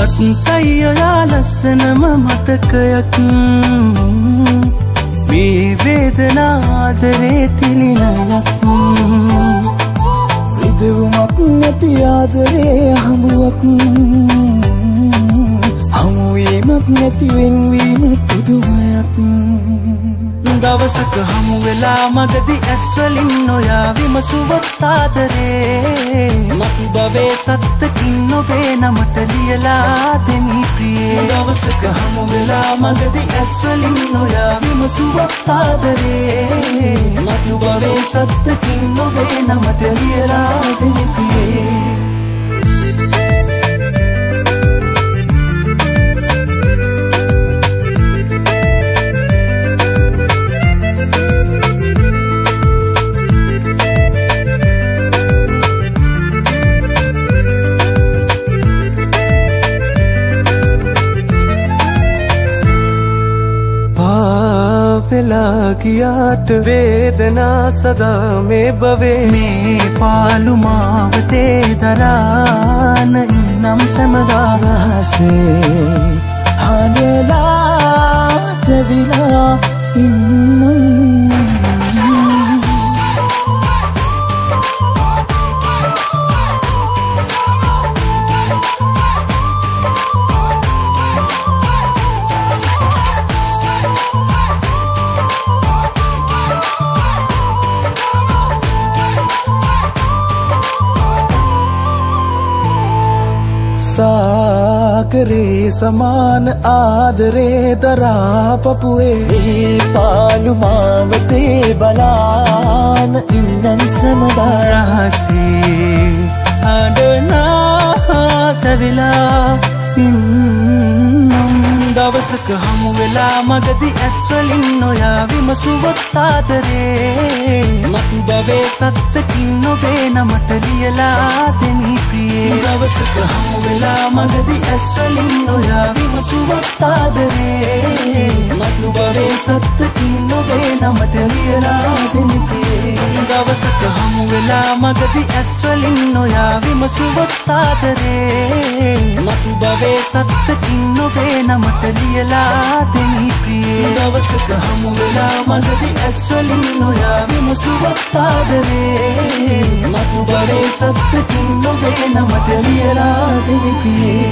මට්ටයි ඔයා ලස්සනම මතකයක් මේ වේදනා ආදරේ තිලිනයක් රිදවුමක් නැති ආදරේ හමුවක් හමුවීමක් නැති වෙන්වීම පුදුමයක් දවසක හමු වෙලා මගදී ඇස්වලින් නොයා විමසුවොත් ආදරේ මතු බවේ සත්තකින් ඔබේ නමට ලියලා දෙමි ප්‍රියේ දවසක හමු වෙලා මගදී ඇස්වලින් නොයා විමසුවොත් ආදරේ මතු බවේ සත්තකින් ඔබේ නමට ලියලා දෙමි ප්‍රියේ कियाट वेदना सदा में बवे में पालु मावते दरान इन्नम समदा से हानेला तविला इन्नम सागरे समान आदरे दरा पपुए पालु मावते बलान इन्नम समदारा से आडना तविला दवसक हमु वेला मगदी ඇස්වලින් නොයා විමසුවොත් ආදරේ මතු බවේ සත්තකින් ඔබේ නමට ලියලා දෙමි ප්‍රියේ දවසක හමු වෙලා මගදී ඇස්වලින් නොයා විමසුවොත් ආදරේ මතු බවේ සත්තකින් ඔබේ නමට ලියලා දෙමි ප්‍රියේ දවසක හමු වෙලා මගදී ඇස්වලින් නොයා විමසුවොත් ආදරේ මතු බවේ සත්තකින් ඔබේ නමට ලියලා දෙමි ප්‍රියේ දවසක හමු වෙලා මගදී ඇස්වලින් නොයා විමසුවොත් ආදරේ මතු බවේ සත්තකින් ඔබේ නමට ලියලා දෙමි ප්‍රියේ